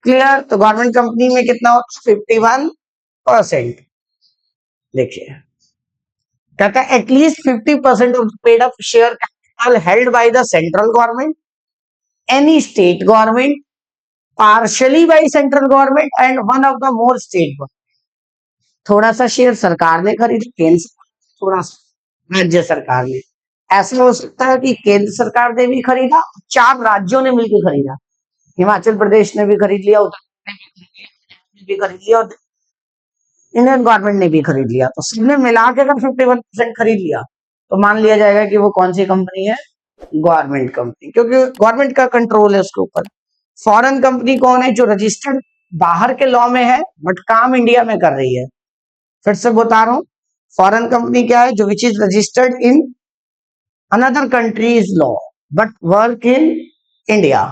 क्लियर, तो गवर्नमेंट कंपनी में कितना होता है, 51%। देखिए, कहता है at least 50% of paid up share capital held by the central government, any state government, partially by central government and one of the more state government. थोड़ा सा शेयर सरकार ने खरीदा, केंद्र, थोड़ा सा राज्य सरकार ने। ऐसा हो सकता है कि केंद्र सरकार ने भी खरीदा, 4 राज्यों ने मिलकर खरीदा, हिमाचल प्रदेश ने भी खरीद लिया, उत्तर प्रदेश ने भी खरीद लिया, और इंडियन गवर्नमेंट ने भी खरीद लिया। तो सबने मिला के अगर 51% खरीद लिया तो मान लिया जाएगा कि वो कौन सी कंपनी है, गवर्नमेंट कंपनी, क्योंकि गवर्नमेंट का कंट्रोल है उसके ऊपर। फॉरेन कंपनी कौन है, जो रजिस्टर्ड बाहर के लॉ में है बट काम इंडिया में कर रही है। फिर से बता रहा हूं, फॉरेन कंपनी क्या है, जो which is registered in another country's law but work in India,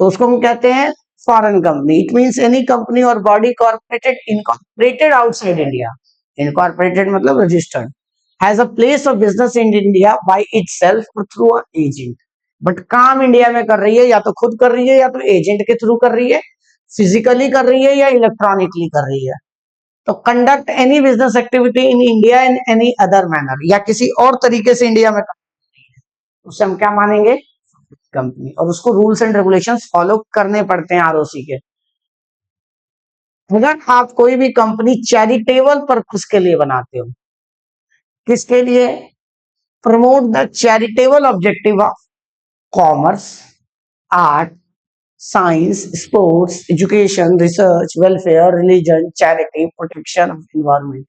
तो उसको हम कहते हैं foreign company. It means any company और body corporated incorporated outside India. Incorporated मतलब registered, has a place of business in India by itself और through a agent. But काम India में कर रही है, या तो खुद कर रही है या तो एजेंट के थ्रू कर रही है, फिजिकली कर रही है या इलेक्ट्रॉनिकली कर रही है। तो conduct any business activity in India in any other manner, या किसी और तरीके से इंडिया में, उसे हम क्या मानेंगे, कंपनी। और उसको रूल्स एंड रेगुलेशंस फॉलो करने पड़ते हैं आरओसी के। अगर आप कोई भी कंपनी चैरिटेबल पर्पस के लिए बनाते हो, किसके लिए, promote the charitable objective of commerce, art, science, sports, education, research, welfare, religion, charity, protection of environment.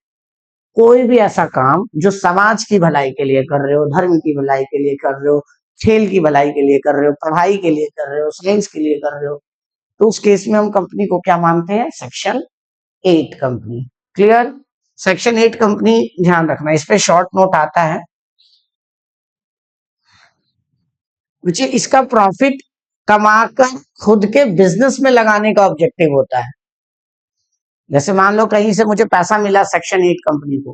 कोई भी ऐसा काम जो समाज की भलाई के लिए कर रहे हो, धर्म की भलाई के लिए कर रहे हो, खेल की भलाई के लिए कर रहे हो, पढ़ाई के लिए कर रहे हो, साइंस के लिए कर रहे हो, तो उस केस में हम कंपनी को क्या मानते हैं? Section 8 company. Clear? Section 8 company ध्यान रखना, इस पे शॉर्ट नोट आता है। इसका प्रॉफिट कमाकर खुद के बिजनेस में लगाने का ऑब्जेक्टिव होता है। जैसे मान लो कहीं से मुझे पैसा मिला सेक्शन 8 कंपनी को,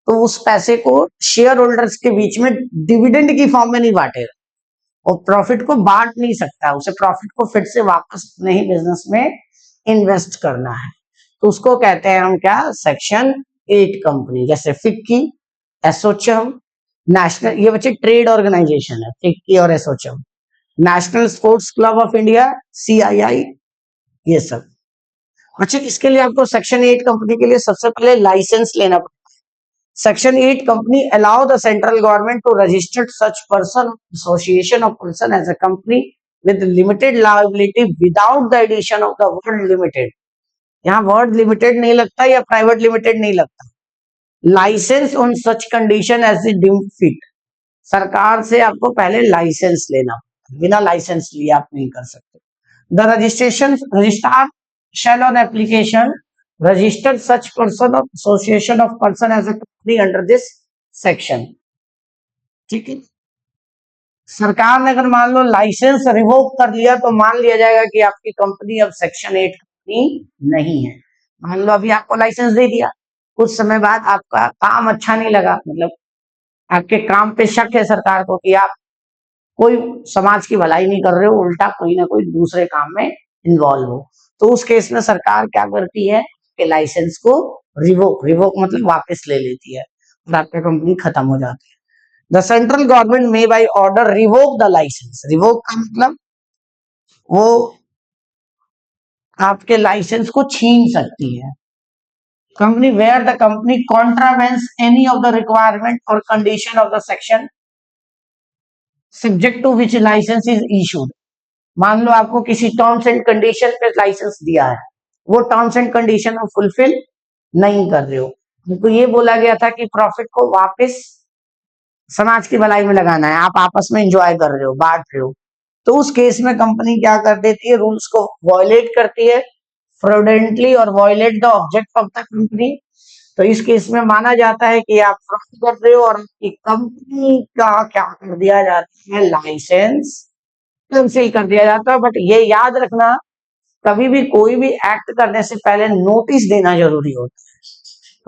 तो उस पैसे को शेयर होल्डर्स के बीच में डिविडेंड की फॉर्म में नहीं बांटेगा, और प्रॉफिट को बांट नहीं सकता, उसे प्रॉफिट को फिर से वापस नहीं बिजनेस में इन्वेस्ट करना है, तो उसको कहते हैं हम क्या? Section 8 company. जैसे फिक्की, एसोचम, नेशनल, ये बच्चे ट्रेड ऑर्गेनाइजेशन है, फिक्की और ASSOCHAM, national sports club of India, CII, ये सब। अच्छा, इसके लिए आपको सेक्शन 8 कंपनी के लिए सबसे पहले लाइसेंस लेना पड़ेगा। Section 8 company allow the central government to register such person, association of person as a company with limited liability without the addition of the word limited। यहाँ वर्ड लिमिटेड नहीं लगता या प्राइवेट लिमिटेड नहीं लगता। Licence on such condition as it deemed fit. सरकार से आपको पहले लाइसेंस लेना, बिना लाइसेंस लिए आप नहीं कर सकते। The registrar shall on application register such person or association of person as a company under this section। ठीक है, सरकार ने अगर मान लो लाइसेंस रिवोक कर लिया तो मान लिया जाएगा कि आपकी कंपनी अब सेक्शन 8 कंपनी नहीं है। मान लो अभी आपको लाइसेंस दे दिया, कुछ समय बाद आपका काम अच्छा नहीं लगा, मतलब आपके काम पे शक है सरकार को कि आप कोई समाज की भलाई नहीं कर रहे हो, उल्टा कोई ना कोई दूसरे काम में इन्वॉल्व हो, तो उस केस में सरकार क्या करती है कि लाइसेंस को रिवोक मतलब वापस ले लेती है और आपकी कंपनी खत्म हो जाती है। The central government may by order revoke the licence. Revoke का मतलब वो आपके लाइसेंस को छीन सकती है। Company where the company contravenes any of the requirement और condition of the section subject to which licence is issued. मान लो आपको किसी टर्म्स एंड कंडीशन पे लाइसेंस दिया है, वो टर्म्स एंड कंडीशन आप फुलफिल नहीं कर रहे हो, तो ये बोला गया था कि प्रॉफिट को वापस समाज की भलाई में लगाना है, आप आपस में एंजॉय कर रहे हो, बांट रहे हो, तो उस केस में कंपनी क्या कर देती है? रूल्स को वॉयलेट करती है फ्रॉडेंटली और violate the object of the company. तो इस केस में माना जाता है कि आप फ्रॉड कर रहे हो और आपकी कंपनी का क्या कर दिया जाता है? लाइसेंस कैंसिल कर दिया जाता है। बट ये याद रखना, कभी भी कोई भी एक्ट करने से पहले नोटिस देना जरूरी होता है,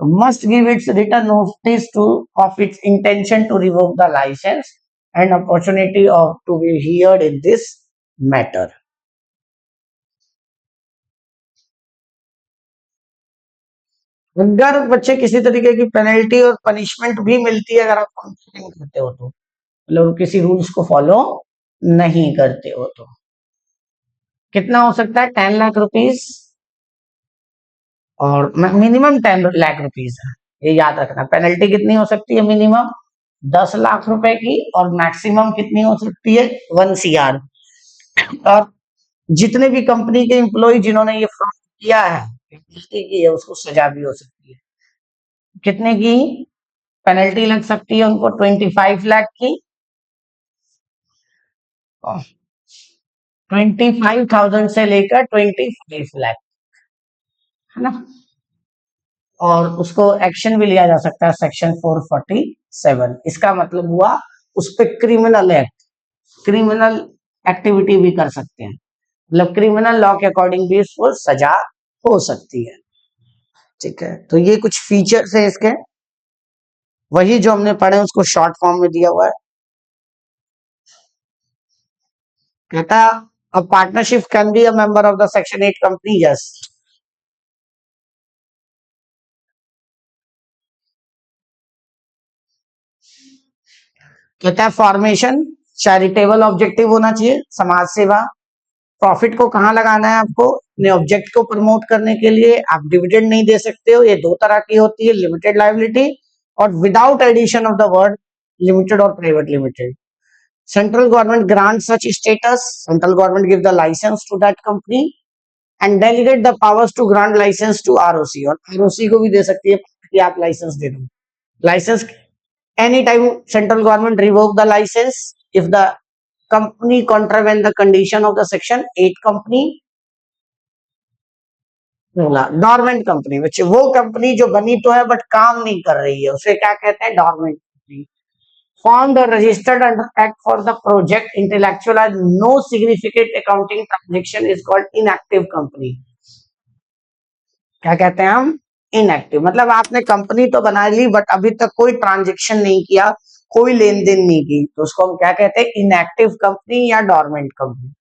तो must give its written notice to of its intention to revoke the licence and opportunity of to be heard in this matter. अगर बच्चे किसी तरीके की पेनल्टी और पनिशमेंट भी मिलती है अगर आप कंप्लेंट करते हो, तो मतलब किसी रूल्स को फॉलो नहीं करते हो, तो कितना हो सकता है? 10 लाख रुपीस, और मिनिमम 10 लाख रुपीस है, ये याद रखना। पेनल्टी कितनी हो सकती है? मिनिमम 10 लाख रुपए की, और मैक्सिमम कितनी हो सकती है? 1 CR। और जितने भी कंपनी के एम्प्लॉय जिन्होंने ये फ्रॉड किया है, की है, उसको सजा भी हो सकती है। कितने की पेनल्टी लग सकती है उनको? 25 लाख की, 25,000 से लेकर 25 लाख, है ना। और उसको एक्शन भी लिया जा सकता है सेक्शन 447। इसका मतलब हुआ उस पर क्रिमिनल एक्ट, क्रिमिनल एक्टिविटी भी कर सकते हैं, मतलब क्रिमिनल लॉ के अकॉर्डिंग भी इसको सजा हो सकती है। ठीक है, तो ये कुछ फीचर्स है इसके, वही जो हमने पढ़े उसको शॉर्ट फॉर्म में दिया हुआ है। कहता a partnership can be a member of the section 8 company, yes। कहता है फॉर्मेशन चैरिटेबल ऑब्जेक्टिव होना चाहिए, समाज सेवा। प्रॉफिट को कहाँ लगाना है आपको? अपने ऑब्जेक्ट को प्रमोट करने के लिए। आप डिविडेंड नहीं दे सकते हो, ये दो तरह की होती है, लिमिटेड लायबिलिटी और without addition of the word limited और private limited. Central government grants such status. Central government give the license to that company and delegate the powers to grant license to ROC, और ROC को भी दे सकती है कि आप licence दे दो. License anytime central government revoke the license if the company contravene the condition of the section 8 company. Dormant company, बच्चे वो कंपनी जो बनी तो है बट काम नहीं कर रही है, उसे क्या कहते हैं? Dormant company. Formed or registered under Act for the project intellectual has no significant accounting transaction is called inactive company. क्या कहते हैं हम? इनएक्टिव. मतलब आपने कंपनी तो बना ली बट अभी तक कोई ट्रांजेक्शन नहीं किया, कोई लेन देन नहीं की, तो उसको हम क्या कहते हैं? इनएक्टिव कंपनी या डॉर्मेंट कंपनी.